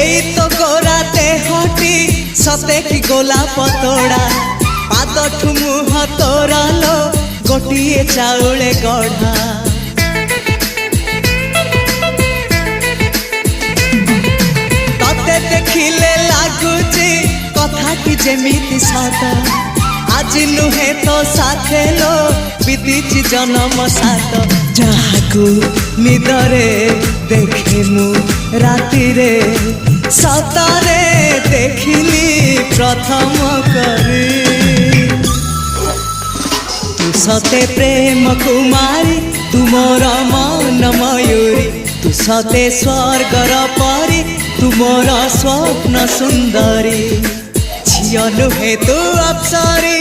এই তো গোরাতে হটি সতে কি গোলাপ তোড়া পাদঠু মুহ তোরালো গোটিয়ে চাউলে গড়া ততে দেখিলে লাগুছি কথাটি যেমিতি সত আজি নুহে তো সাথে লো বিদিছি জনম সাত যাহাকু নিদরে দেখে মু রাতিরে সতরে দেখিলি প্রথম করে তু সতে প্রেম কুমারী তুমর মন ময়ূরী তু সতে স্বর্গর পরি তুমর স্বপ্ন সুন্দরী ঝিও নুহে তু অপ্সরী।